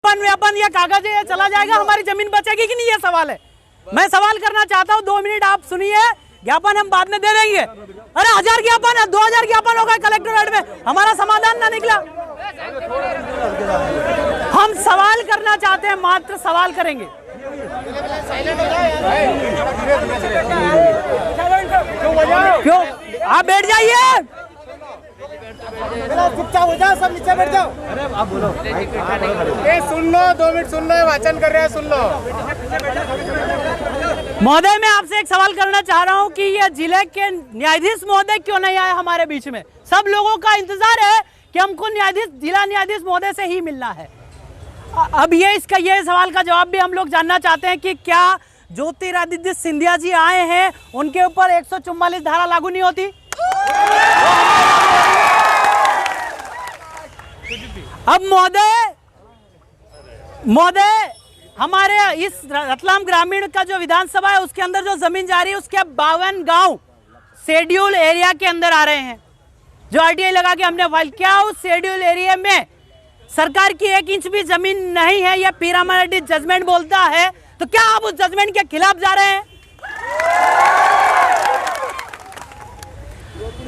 व्यापन या कागज ये चला जाएगा, हमारी जमीन बचेगी कि नहीं, ये सवाल है। मैं सवाल करना चाहता हूँ, 2 मिनट आप सुनिए, ज्ञापन हम बाद में दे देंगे। अरे 1000 ज्ञापन है, 2000 ज्ञापन होगा कलेक्टरेट में, हमारा समाधान ना निकला। हम सवाल करना चाहते हैं, मात्र सवाल करेंगे। क्यों? आप बैठ जाइए, चुपचाप हो जाओ, सब नीचे बैठ जाओ। अरे आप बोलो, ये सुन लो, 2 मिनट सुन लो, वाचन कर रहे हैं, सुन लो। महोदय मैं आपसे एक सवाल करना चाह रहा हूं कि ये जिले के न्यायाधीश महोदय क्यों नहीं आए हमारे बीच में? सब लोगों का इंतजार है कि हमको न्यायाधीश, जिला न्यायाधीश महोदय से ही मिलना है। अब ये सवाल का जवाब भी हम लोग जानना चाहते हैं कि क्या ज्योतिरादित्य सिंधिया जी आए हैं, उनके ऊपर 144 धारा लागू नहीं होती? अब महोदय हमारे इस रतलाम ग्रामीण का जो विधानसभा है उसके अंदर जो जमीन जा रही है उसके 52 गांव शेड्यूल एरिया के अंदर आ रहे हैं, जो आरटीआई लगा के हमने फाइल किया। उस शेड्यूल एरिया में सरकार की 1 इंच भी जमीन नहीं है, यह पिरामिड जजमेंट बोलता है। तो क्या आप उस जजमेंट के खिलाफ जा रहे हैं?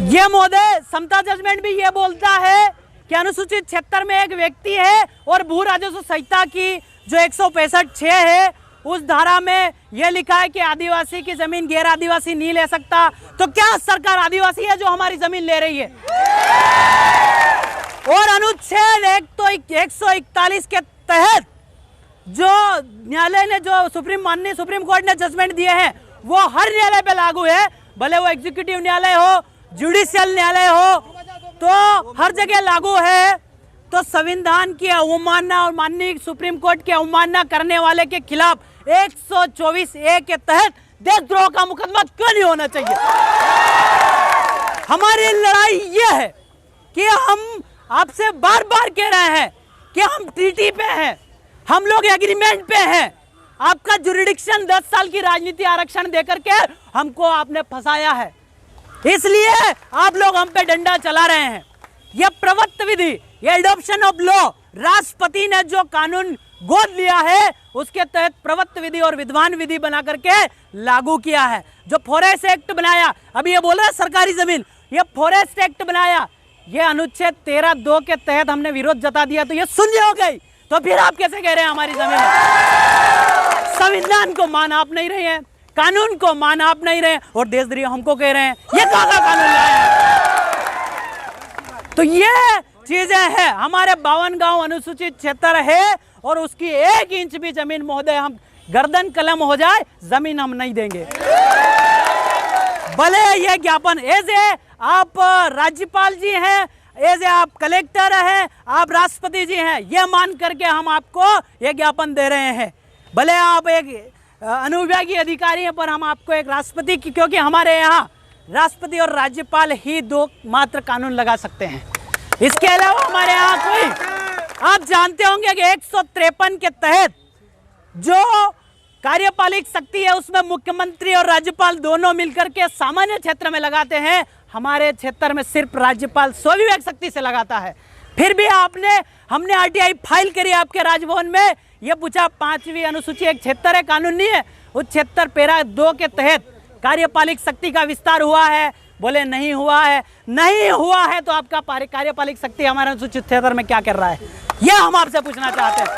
ये महोदय समता जजमेंट भी ये बोलता है कि अनुसूचित क्षेत्र में एक व्यक्ति है और भू राजस्व संहिता की जो 165(6) है उस धारा में यह लिखा है कि आदिवासी की जमीन गैर आदिवासी नहीं ले सकता। तो क्या सरकार आदिवासी है जो हमारी जमीन ले रही है? और अनुच्छेद 141 के तहत जो न्यायालय ने, जो माननीय सुप्रीम कोर्ट ने जजमेंट दिए हैं वो हर न्यायालय पे लागू है, भले वो एग्जीक्यूटिव न्यायालय हो, जुडिशियल न्यायालय हो, तो हर जगह लागू है। तो संविधान की अवमानना और माननीय सुप्रीम कोर्ट की अवमानना करने वाले के खिलाफ 124(a) के तहत देशद्रोह का मुकदमा क्यों नहीं होना चाहिए? हमारी लड़ाई ये है कि हम आपसे बार बार कह रहे हैं कि हम ट्रीटी पे हैं, हम लोग एग्रीमेंट पे हैं। आपका जुरिडिक्शन 10 साल की राजनीति आरक्षण देकर के हमको आपने फंसाया है, इसलिए आप लोग हम पे डंडा चला रहे हैं। यह प्रवृत्त विधि, यह एडॉप्शन ऑफ लॉ, राष्ट्रपति ने जो कानून गोद लिया है उसके तहत प्रवृत्त विधि और विद्वान विधि बना करके लागू किया है। जो फॉरेस्ट एक्ट बनाया, अभी ये बोल रहा है सरकारी जमीन, ये फॉरेस्ट एक्ट बनाया, ये अनुच्छेद 13(2) के तहत हमने विरोध जता दिया तो ये शून्य हो गई। तो फिर आप कैसे कह रहे हैं हमारी जमीन? संविधान को मान आप नहीं रहे हैं, कानून को मान आप नहीं रहे, और देशद्रोही हमको कह रहे हैं। ये कहाँ का कानून लाया है? तो ये चीजें हैं। हमारे 52 गांव अनुसूचित क्षेत्र है और उसकी 1 इंच भी जमीन महोदय, हम गर्दन कलम हो जाए, जमीन हम नहीं देंगे। भले ये ज्ञापन एज ए आप राज्यपाल जी हैं, एज ए आप कलेक्टर हैं, आप राष्ट्रपति जी हैं, ये मान करके हम आपको ये ज्ञापन दे रहे हैं। भले आप एक अनुविभागीय अधिकारी हैं, पर हम आपको एक राष्ट्रपति की, क्योंकि हमारे यहाँ राष्ट्रपति और राज्यपाल ही 2 मात्र कानून लगा सकते हैं, इसके अलावा हमारे यहाँ कोई। आप जानते होंगे कि 153 के तहत जो कार्यपालिक शक्ति है उसमें मुख्यमंत्री और राज्यपाल दोनों मिलकर के सामान्य क्षेत्र में लगाते हैं। हमारे क्षेत्र में सिर्फ राज्यपाल स्वविवेक शक्ति से लगाता है। फिर भी हमने आरटीआई फाइल करी आपके राजभवन में, यह पूछा 5वीं अनुसूची एक क्षेत्र है, कानून नहीं है, उस क्षेत्र पैरा 2 के तहत कार्यपालिक शक्ति का विस्तार हुआ है? बोले नहीं हुआ है। नहीं हुआ है तो आपका कार्यपालिक शक्ति हमारे अनुसूचित क्षेत्र में क्या कर रहा है, यह हम आपसे पूछना चाहते हैं।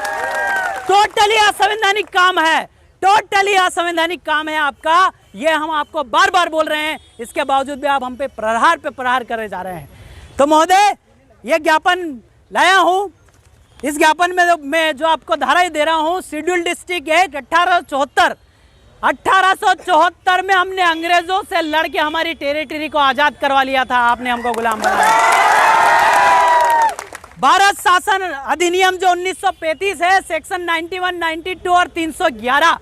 टोटली असंवैधानिक काम है, टोटली असंवैधानिक काम है आपका, यह हम आपको बार बार बोल रहे हैं, इसके बावजूद भी आप हम पे प्रहार करे जा रहे हैं। तो महोदय यह ज्ञापन लाया हूं, इस ज्ञापन में मैं जो आपको धारा दे रहा हूं, शेड्यूल डिस्ट्रिक्ट एक्ट 1874 में हमने अंग्रेजों से लड़के हमारी टेरिटरी को आजाद करवा लिया था, आपने हमको गुलाम बनाया। भारत शासन अधिनियम जो 1935 है, सेक्शन 91, 92 और 311,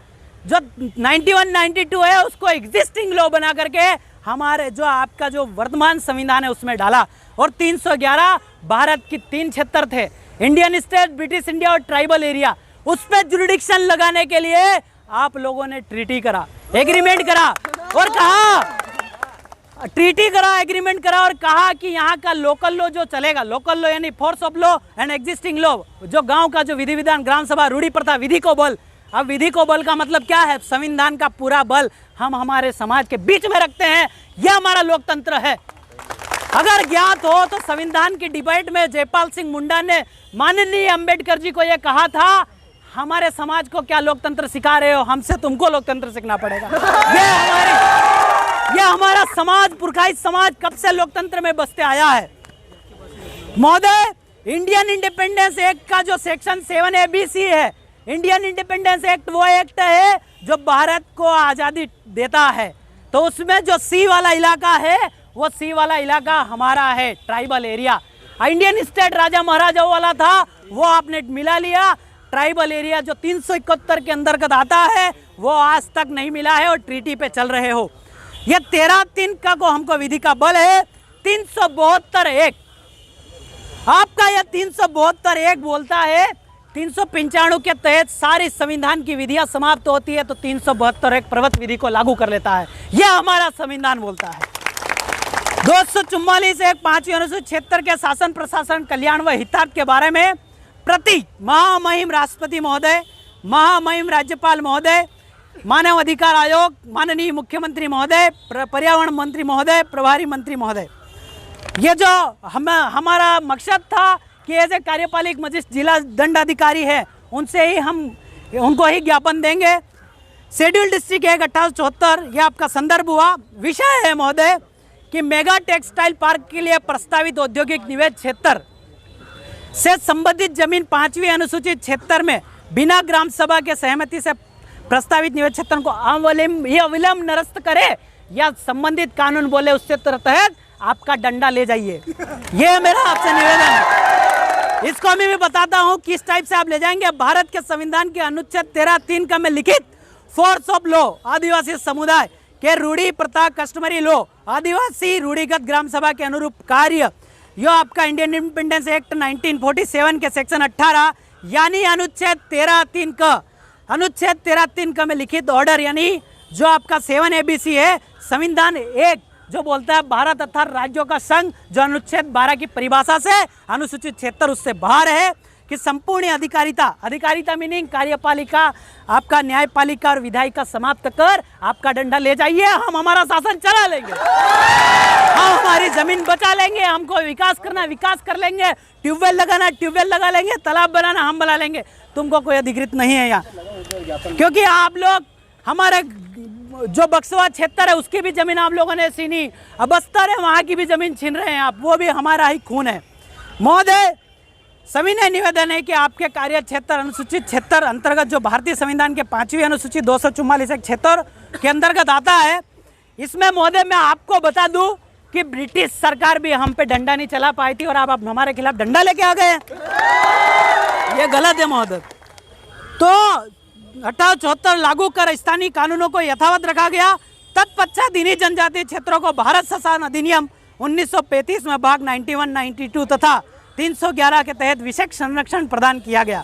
जो 91, 92 है उसको एग्जिस्टिंग लॉ बना करके हमारे जो आपका जो वर्तमान संविधान है उसमें डाला। और 311 भारत की 3 क्षेत्र थे, इंडियन स्टेट, ब्रिटिश इंडिया और ट्राइबल एरिया, उस पर जुरिडिक्शन लगाने के लिए आप लोगों ने ट्रीटी करा, एग्रीमेंट करा और कहा ट्रीटी करा, एग्रीमेंट करा और कहा कि यहाँ का लोकल लॉ जो चलेगा, लोकल लॉ यानी force of law and existing law, जो गांव का जो विधि विधान, ग्राम सभा, रूढ़ी प्रथा, विधि को बल। अब विधि को बल का मतलब क्या है? संविधान का पूरा बल हम हमारे समाज के बीच में रखते हैं। यह हमारा लोकतंत्र है। अगर ज्ञात हो तो संविधान की डिबेट में जयपाल सिंह मुंडा ने माननीय अंबेडकर जी को यह कहा था, हमारे समाज को क्या लोकतंत्र सिखा रहे हो, हमसे तुमको लोकतंत्र सीखना पड़ेगा। यह हमारा समाज, पुरखाई समाज कब से लोकतंत्र में बसते आया है। महोदय, इंडियन इंडिपेंडेंस एक्ट का जो सेक्शन 7ABC है, इंडियन इंडिपेंडेंस एक्ट वो एक्ट है जो भारत को आज़ादी देता है। तो उसमें जो सी वाला इलाका है, वो सी वाला इलाका हमारा है, ट्राइबल एरिया। इंडियन स्टेट राजा महाराजाओं वाला था, वो आपने मिला लिया। ट्राइबल एरिया जो 371 के अंतर्गत आता है, वो आज तक नहीं मिला है और ट्रीटी पे चल रहे हो। ये 13(3) का को हमको विधि का बल है। 372(1) आपका यह 372(1) बोलता है 395 के तहत सारी संविधान की विधियां समाप्त होती है तो 372(1) प्रवत विधि को लागू कर लेता है। यह हमारा संविधान बोलता है। 244(1) 5वीं अनुसूची 76 के शासन प्रशासन कल्याण व हितार्थ के बारे में प्रति महामहिम राष्ट्रपति महोदय, महामहिम राज्यपाल महोदय, मानव अधिकार आयोग, माननीय मुख्यमंत्री महोदय, पर्यावरण मंत्री महोदय, प्रभारी मंत्री महोदय, ये जो हमारा मकसद था कि ऐसे कार्यपालिक मजिस्ट्रेट जिला दंडाधिकारी है, उनसे ही हम उनको ही ज्ञापन देंगे। शेड्यूल डिस्ट्रिक्ट 1874 ये आपका संदर्भ हुआ। विषय है महोदय कि मेगा टेक्सटाइल पार्क के लिए प्रस्तावित औद्योगिक निवेश क्षेत्र से संबंधित जमीन 5वीं अनुसूची 76 में बिना ग्राम सभा के सहमति से प्रस्तावित निवेश क्षेत्र को अविलंब निरस्त करे या संबंधित कानून बोले उससे तहत आपका डंडा ले जाइए। ये मेरा आपसे निवेदन है। इसको मैं भी बताता हूँ किस टाइप से आप ले जाएंगे। भारत के संविधान के अनुच्छेद 13(3) का में लिखित फोर्स ऑफ लॉ, आदिवासी समुदाय के रूढ़ी प्रथा, कस्टमरी लॉ, आदिवासी रूढ़िगत ग्राम सभा के अनुरूप कार्य, यो आपका इंडियन इंडिपेंडेंस एक्ट 1947 के सेक्शन 18 यानी अनुच्छेद 13(3) का में लिखित ऑर्डर यानी जो आपका 7ABC है, संविधान 1 जो बोलता है भारत तथा राज्यों का संघ, जो अनुच्छेद 12 की परिभाषा से अनुसूचित 76 उससे बाहर है कि संपूर्ण अधिकारिता मीनिंग कार्यपालिका, आपका न्यायपालिका और विधायिका समाप्त कर आपका डंडा ले जाइए। हम हमारा शासन चला लेंगे, हम हमारी जमीन बचा लेंगे, हमको विकास करना विकास कर लेंगे, ट्यूबवेल लगाना ट्यूबवेल लगा लेंगे, तालाब बनाना हम बना लेंगे। तुमको कोई अधिकृत नहीं है यहाँ, क्योंकि आप लोग हमारे जो बक्सवा क्षेत्र है उसकी भी जमीन आप लोगों ने छीनी, अब बस्तर है वहाँ की भी जमीन छीन रहे हैं आप, वो भी हमारा ही खून है। महोदय, सविनय निवेदन है कि आपके कार्य क्षेत्र अनुसूचित 76 अंतर्गत जो भारतीय संविधान के 5वीं अनुसूची 244(1) के अंतर्गत आता है, इसमें महोदय मैं आपको बता दूं कि ब्रिटिश सरकार भी हम पे डंडा नहीं चला पाई थी और आप हमारे खिलाफ डंडा लेके आ गए हैं। ये गलत है महोदय। तो 1874 लागू कर स्थानीय कानूनों को यथावत रखा गया। तत्पश्चात इन्हीं जनजातीय क्षेत्रों को भारत शासन अधिनियम 1935 में भाग 91, 92 तथा 311 के तहत विशेष संरक्षण प्रदान किया गया।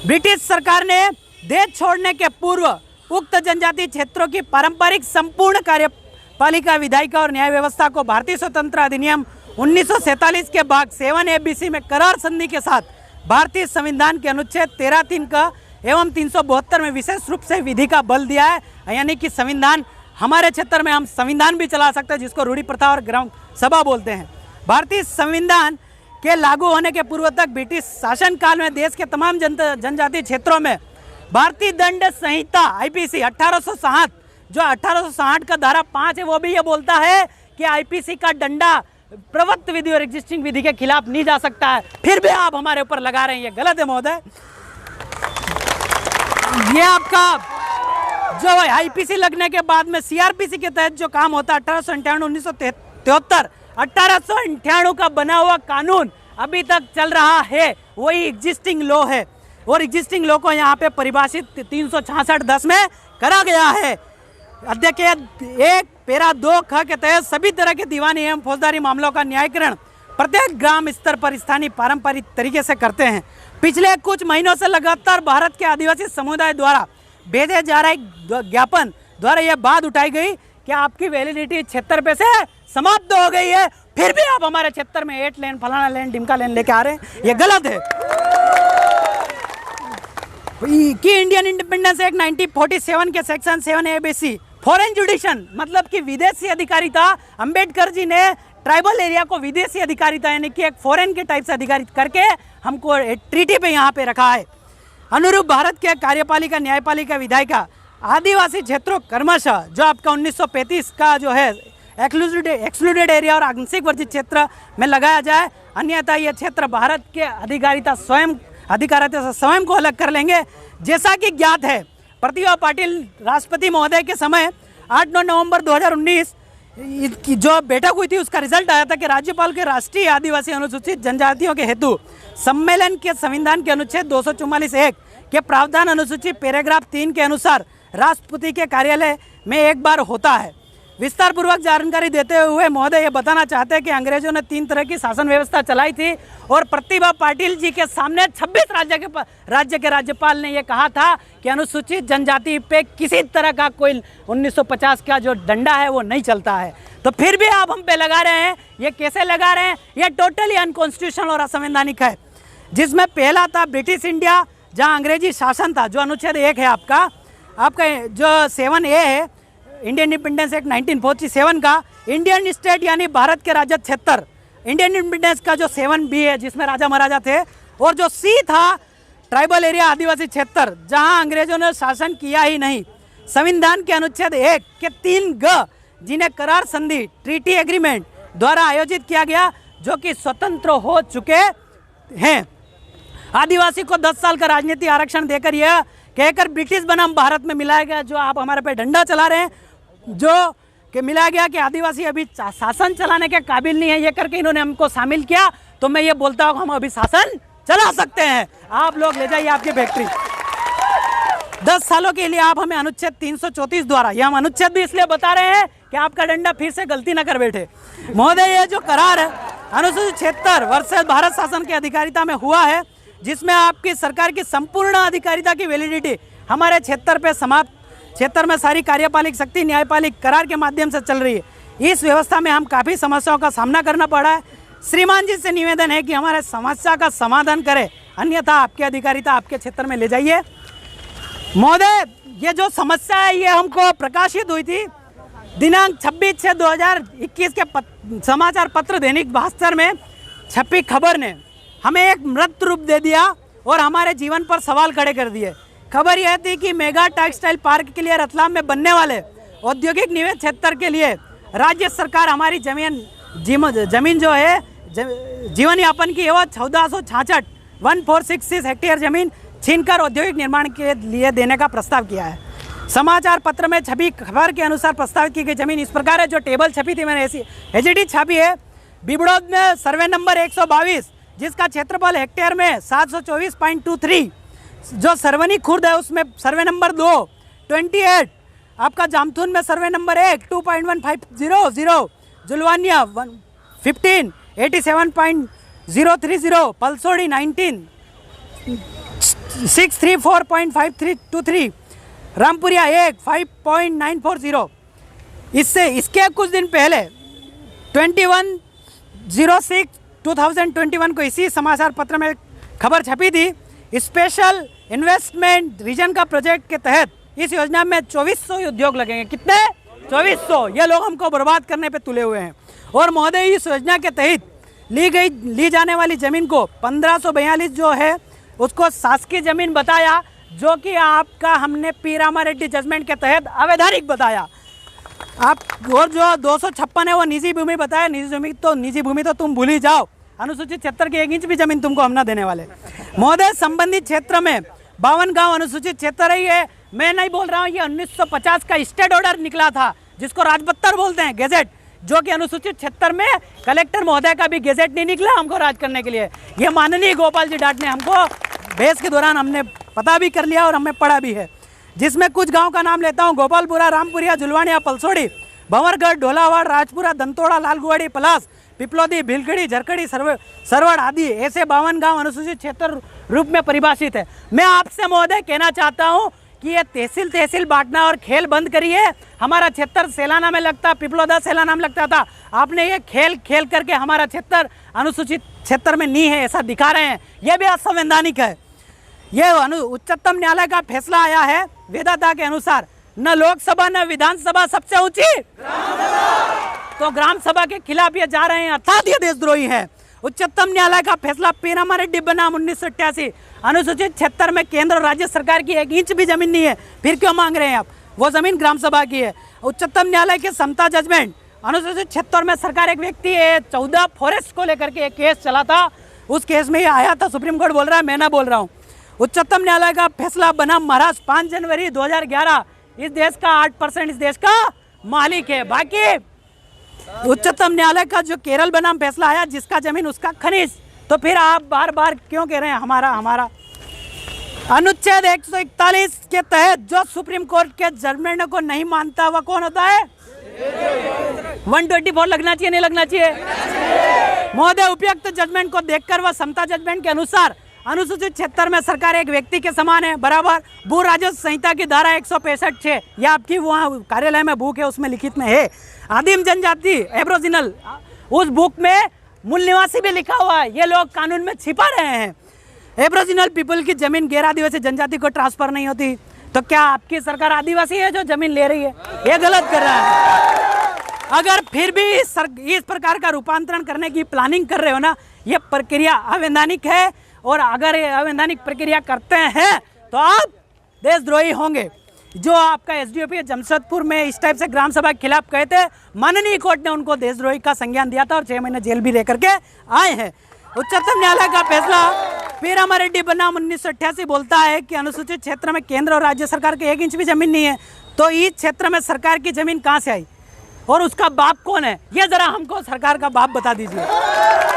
ब्रिटिश सरकार ने देश छोड़ने के पूर्व उक्त जनजातीय क्षेत्रों की पारंपरिक संपूर्ण कार्यपालिका, विधायिका और न्याय व्यवस्था को भारतीय स्वतंत्रता अधिनियम 1947 के भाग 7ABC में करार संधि के साथ भारतीय संविधान के अनुच्छेद 13(3) का एवं 372 में विशेष रूप से विधि का बल दिया है। यानी कि संविधान हमारे क्षेत्र में हम संविधान भी चला सकते हैं, जिसको रूढ़ी प्रथा और ग्राम सभा बोलते हैं। भारतीय संविधान के लागू होने के पूर्व तक ब्रिटिश शासन काल में देश के तमाम जनजातीय क्षेत्रों में भारतीय दंड संहिता IPC 1860, जो 1860 का धारा 5 है, वो भी ये बोलता है कि IPC का डंडा प्रवृत्त विधि और एग्जिस्टिंग विधि के खिलाफ नहीं जा सकता है। फिर भी आप हमारे ऊपर लगा रहे हैं, ये गलत है महोदय। ये आपका जो IPC लगने के बाद में CRPC के तहत जो काम होता है 1898, 1973, 1898 का बना हुआ कानून अभी तक चल रहा है, वही एग्जिस्टिंग लॉ है और एग्जिस्टिंग लॉ को यहाँ पे परिभाषित 366(10) में करा गया है। अध्यक्ष 1 पैरा 2 ख के तहत सभी तरह के दीवानी एवं फौजदारी मामलों का न्यायीकरण प्रत्येक ग्राम स्तर पर स्थानीय पारंपरिक तरीके से करते हैं। पिछले कुछ महीनों से लगातार भारत के आदिवासी समुदाय द्वारा भेजे जा रहे ज्ञापन द्वारा यह बात उठाई गई कि आपकी वैलिडिटी 76 पे से समाप्त हो गई है, फिर भी आप हमारे क्षेत्र में 8 लेन फलाना लेन डिमका लेन लेके आ रहे हैं, ये गलत है। कि इंडियन इंडिपेंडेंस एक्ट 1947 के सेक्शन 7A-BC फॉरेन जुडिशन मतलब कि विदेशी अधिकारिता, अंबेडकर जी ने ट्राइबल एरिया को विदेशी अधिकारिता यानी कि एक फॉरेन के टाइप से अधिकारित करके हमको ट्रीटी पे यहाँ पे रखा है। अनुरूप भारत के कार्यपालिका, न्यायपालिका, विधायिका आदिवासी क्षेत्रों क्रमशः जो आपका 1935 का जो है एक्सक्लूडेड एरिया और आंशिक वर्जित क्षेत्र में लगाया जाए, अन्यथा ये क्षेत्र भारत के अधिकारिता से स्वयं को अलग कर लेंगे। जैसा कि ज्ञात है, प्रतिभा पाटिल राष्ट्रपति महोदय के समय 8-9 नवंबर 2019 की जो बैठक हुई थी उसका रिजल्ट आया था कि राज्यपाल के राष्ट्रीय आदिवासी अनुसूचित जनजातियों के हेतु सम्मेलन के संविधान के अनुच्छेद 244(1) के प्रावधान अनुसूचित पैराग्राफ 3 के अनुसार राष्ट्रपति के कार्यालय में एक बार होता है। विस्तार पूर्वक जानकारी देते हुए महोदय ये बताना चाहते हैं कि अंग्रेजों ने 3 तरह की शासन व्यवस्था चलाई थी और प्रतिभा पाटिल जी के सामने 26 राज्य के राज्यपाल ने ये कहा था कि अनुसूचित जनजाति पे किसी तरह का कोई 1950 का जो डंडा है वो नहीं चलता है। तो फिर भी आप हम पे लगा रहे हैं, ये कैसे लगा रहे हैं? ये टोटली अनकॉन्स्टिट्यूशनल और असंवैधानिक है। जिसमें पहला था ब्रिटिश इंडिया, जहाँ अंग्रेजी शासन था, जो अनुच्छेद 1 है आपका जो 7A है इंडियन इंडिपेंडेंस एक्ट 1947 का। इंडियन स्टेट यानी भारत के राज्य क्षेत्र, इंडियन इंडिपेंडेंस का जो 7B है जिसमें राजा महाराजा थे, और जो C था ट्राइबल एरिया आदिवासी क्षेत्र जहां अंग्रेजों ने शासन किया ही नहीं। संविधान के अनुच्छेद 1 के 3G जिन्हें करार संधि ट्रीटी एग्रीमेंट द्वारा आयोजित किया गया, जो कि स्वतंत्र हो चुके हैं। आदिवासी को 10 साल का राजनीति आरक्षण देकर यह कहकर ब्रिटिश बनाम भारत में मिलाया गया, जो आप हमारे पे डंडा चला रहे हैं, जो कि मिलाया गया कि आदिवासी अभी शासन चलाने के काबिल नहीं है, ये करके इन्होंने हमको शामिल किया। तो मैं ये बोलता हूँ हम अभी शासन चला सकते हैं, आप लोग ले जाइए आपकी फैक्ट्री। 10 सालों के लिए आप हमें अनुच्छेद 334 द्वारा, ये हम अनुच्छेद भी इसलिए बता रहे हैं कि आपका डंडा फिर से गलती न कर बैठे। महोदय ये जो करार है अनुसूचित क्षेत्र वर्सेस भारत शासन की अधिकारिता में हुआ है, जिसमें आपकी सरकार की संपूर्ण अधिकारिता की वैलिडिटी हमारे क्षेत्र पे समाप्त, क्षेत्र में सारी कार्यपालिक शक्ति न्यायपालिक करार के माध्यम से चल रही है। इस व्यवस्था में हम काफ़ी समस्याओं का सामना करना पड़ा है। श्रीमान जी से निवेदन है कि हमारे समस्या का समाधान करें, अन्यथा आपकी अधिकारिता आपके क्षेत्र में ले जाइए। महोदय ये जो समस्या है ये हमको प्रकाशित हुई थी दिनांक 26/6/2021 के समाचार पत्र दैनिक भास्कर में छपी खबर ने हमें एक मृत रूप दे दिया और हमारे जीवन पर सवाल खड़े कर दिए। खबर यह थी कि मेगा टेक्सटाइल पार्क के लिए रतलाम में बनने वाले औद्योगिक निवेश क्षेत्र के लिए राज्य सरकार हमारी जमीन जो है जीवन यापन की वो 1466 हेक्टेयर जमीन छीनकर औद्योगिक निर्माण के लिए देने का प्रस्ताव किया है। समाचार पत्र में छपी खबर के अनुसार प्रस्तावित की गई जमीन इस प्रकार है, जो टेबल छपी थी मैंने ऐसी एचडी छापी है। बिबड़ौद में सर्वे नंबर 122 जिसका क्षेत्रफल हेक्टेयर में 724.23, जो सरवनी खुर्द है उसमें सर्वे नंबर 2 28, आपका जामथुन में सर्वे नंबर 1 2.1500, जुलवानिया 15 87.030, पलसोड़ी 19 634.5323, रामपुरिया 1 5.940। इसके कुछ दिन पहले 21/06/2021 को इसी समाचार पत्र में खबर छपी थी। स्पेशल इन्वेस्टमेंट रीजन का प्रोजेक्ट के तहत इस योजना में 2400 उद्योग लगेंगे। कितने? 2400। ये लोग हमको बर्बाद करने पे तुले हुए हैं। और महोदय इस योजना के तहत ली जाने वाली ज़मीन को 1542 जो है उसको शासकीय ज़मीन बताया, जो कि आपका हमने पी रामारेड्डी जजमेंट के तहत अवैधानिक बताया। आप और जो 256 है वो निजी भूमि बताया। निजी भूमि तो तुम भूल ही जाओ, अनुसूचित क्षेत्र की 1 इंच भी जमीन तुमको हम ना देने वाले। महोदय संबंधित क्षेत्र में 52 गांव अनुसूचित क्षेत्र है। ये मैं नहीं बोल रहा हूँ, ये 1950 का स्टेट ऑर्डर निकला था जिसको राजपत्तर बोलते हैं, गेजेट, जो कि अनुसूचित क्षेत्र में कलेक्टर महोदय का भी गेजेट नहीं निकला हमको राज करने के लिए। ये माननीय गोपाल जी डाट ने हमको बहस के दौरान हमने पता भी कर लिया और हमें पढ़ा भी है, जिसमें कुछ गांव का नाम लेता हूं: गोपालपुरा, रामपुरिया, जुलवानिया, पलसोड़ी, भंवरगढ़, ढोलावाड़, राजपुरा, दंतोड़ा, लालगुवाड़ी, पलास, पिपलोदी, भिलखड़ी, झरखड़ी, सरवड़ आदि ऐसे 52 गांव अनुसूचित क्षेत्र रूप में परिभाषित है। मैं आपसे महोदय कहना चाहता हूं कि ये तहसील तहसील बांटना और खेल बंद करिए। हमारा क्षेत्र सेलाना में लगता, पिपलोदा सेलाना में लगता था, आपने ये खेल खेल करके हमारा क्षेत्र अनुसूचित क्षेत्र में नहीं है ऐसा दिखा रहे हैं। ये भी असंवैधानिक है। ये उच्चतम न्यायालय का फैसला आया है वेदाता के अनुसार, न लोकसभा न विधानसभा, सबसे ऊंची तो ग्राम सभा के खिलाफ ये जा रहे हैं, अर्थात ये देशद्रोही है। उच्चतम न्यायालय का फैसला पेरामारेड्डी बनाम 1988, अनुसूचित क्षेत्र में केंद्र और राज्य सरकार की 1 इंच भी जमीन नहीं है, फिर क्यों मांग रहे हैं आप? वो जमीन ग्राम सभा की है। उच्चतम न्यायालय के समता जजमेंट, अनुसूचित क्षेत्र में सरकार एक व्यक्ति 14 फॉरेस्ट को लेकर के एक केस चला था, उस केस में ये आया था, सुप्रीम कोर्ट बोल रहा है, मैं ना बोल रहा हूँ। उच्चतम न्यायालय का फैसला बनाम महाराष्ट्र 5 जनवरी 2011, इस देश का 8% इस देश का मालिक है। बाकी उच्चतम न्यायालय का जो केरल बनाम फैसला आया, जिसका जमीन उसका खनिज, तो फिर आप बार बार क्यों कह रहे हैं हमारा? अनुच्छेद 141 के तहत जो सुप्रीम कोर्ट के जजमेंट को नहीं मानता वह कौन होता है? 124 लगना चाहिए, नहीं लगना चाहिए? महोदय, उपयुक्त जजमेंट को देखकर वह समता जजमेंट के अनुसार अनुसूचित क्षेत्र में सरकार एक व्यक्ति के समान है, बराबर। भू राजस्व संहिता की धारा 165(6), यह आपकी वहाँ कार्यालय में बुक है, उसमें लिखित में है। आदिम जनजाति एब्रोजिनल, उस बुक में मूल निवासी भी लिखा हुआ है, ये लोग कानून में छिपा रहे हैं। एब्रोजिनल पीपल की जमीन गैर आदिवासी जनजाति को ट्रांसफर नहीं होती, तो क्या आपकी सरकार आदिवासी है जो जमीन ले रही है? ये गलत कर रहा है। अगर फिर भी इस प्रकार का रूपांतरण करने की प्लानिंग कर रहे हो ना, ये प्रक्रिया अवैधानिक है, और अगर ये अवैधानिक प्रक्रिया करते हैं तो आप देशद्रोही होंगे। जो आपका एसडीओपी जमशेदपुर में इस टाइप से ग्राम सभा के खिलाफ कहे थे, माननीय कोर्ट ने उनको देशद्रोही का संज्ञान दिया था और 6 महीने जेल भी रह करके आए हैं। उच्चतम न्यायालय का फैसला पेरामारेड्डी बनाम 1988 बोलता है कि अनुसूचित क्षेत्र में केंद्र और राज्य सरकार के 1 इंच भी जमीन नहीं है, तो इस क्षेत्र में सरकार की जमीन कहाँ से आई और उसका बाप कौन है? ये जरा हमको सरकार का बाप बता दीजिए।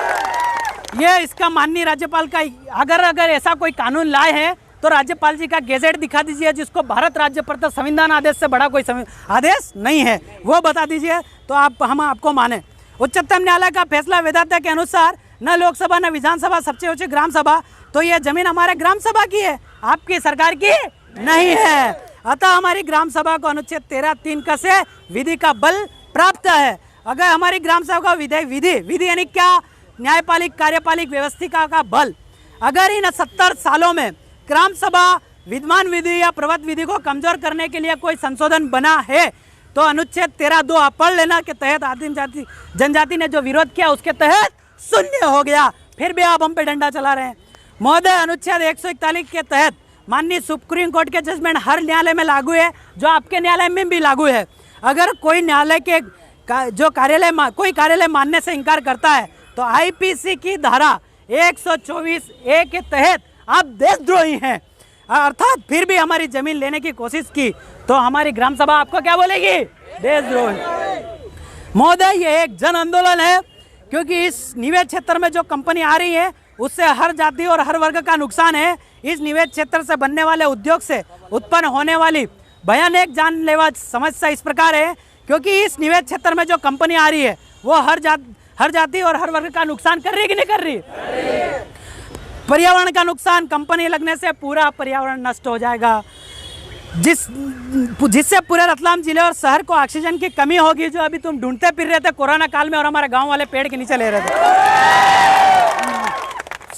ये इसका माननीय राज्यपाल का, अगर ऐसा कोई कानून लाए हैं तो राज्यपाल जी का गेजेट दिखा दीजिए, जिसको भारत राज्य पर संविधान आदेश से बड़ा कोई आदेश नहीं है, वो बता दीजिए तो हम आपको माने। उच्चतम न्यायालय का फैसला वेदाता के अनुसार, न लोकसभा न विधानसभा, सबसे ऊंची ग्राम सभा, तो यह जमीन हमारे ग्राम सभा की है, आपकी सरकार की नहीं है। अतः हमारी ग्राम सभा को अनुच्छेद 13(3) का से विधि का बल प्राप्त है। अगर हमारी ग्राम सभा का विधि यानी क्या? न्यायपालिक, कार्यपालिक व्यवस्थिका का बल। अगर इन 70 सालों में ग्राम सभा विद्यमान विधि या प्रवत विधि को कमजोर करने के लिए कोई संशोधन बना है, तो अनुच्छेद 13(2) आप पढ़ लेना के तहत आदिम जनजाति ने जो विरोध किया उसके तहत शून्य हो गया। फिर भी आप हम पे डंडा चला रहे हैं। महोदय, अनुच्छेद 141 के तहत माननीय सुप्रीम कोर्ट के जजमेंट हर न्यायालय में लागू है, जो आपके न्यायालय में भी लागू है। अगर कोई न्यायालय के कोई कार्यालय मानने से इनकार करता है तो आईपीसी की धारा 124(a) के तहत आप देशद्रोही हैं, अर्थात फिर भी हमारी जमीन लेने की कोशिश की तो हमारी ग्राम सभा आपको क्या बोलेगी? देशद्रोही। महोदय, ये एक जन आंदोलन है, क्योंकि इस निवेश क्षेत्र में जो कंपनी आ रही है उससे हर जाति और हर वर्ग का नुकसान है। इस निवेश क्षेत्र से बनने वाले उद्योग से उत्पन्न होने वाली भयानक जानलेवा समस्या इस प्रकार है, क्योंकि इस निवेश क्षेत्र में जो कंपनी आ रही है वो हर जाति और हर वर्ग का नुकसान कर रही है कि नहीं कर रही? पर्यावरण का नुकसान, कंपनी लगने से पूरा पर्यावरण नष्ट हो जाएगा, जिससे पूरे रतलाम जिले और शहर को ऑक्सीजन की कमी होगी, जो अभी तुम ढूंढते फिर रहे थे कोरोना काल में और हमारे गांव वाले पेड़ के नीचे ले रहे थे।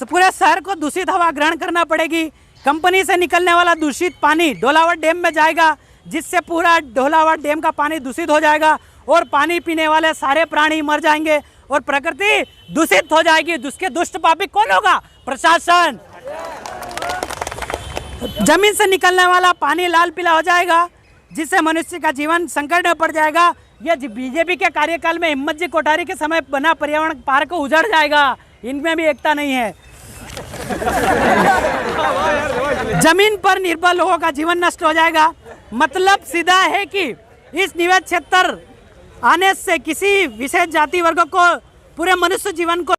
पूरे शहर को दूषित हवा ग्रहण करना पड़ेगी। कंपनी से निकलने वाला दूषित पानी ढोलावट डैम में जाएगा, जिससे पूरा ढोलावट डैम का पानी दूषित हो जाएगा और पानी पीने वाले सारे प्राणी मर जाएंगे और प्रकृति दूषित हो जाएगी। जिसके दुष्ट पापी कौन होगा? प्रशासन। जमीन से निकलने वाला पानी लाल पीला हो जाएगा, जिससे मनुष्य का जीवन संकट में पड़ जाएगा। यह बीजेपी के कार्यकाल में हिम्मत जी कोठारी के समय बना पर्यावरण पार्क उजड़ जाएगा। इनमें भी एकता नहीं है। जमीन पर निर्भर लोगों का जीवन नष्ट हो जाएगा। मतलब सीधा है कि इस निवेश क्षेत्र आने से किसी विशेष जाति वर्ग को पूरे मनुष्य जीवन को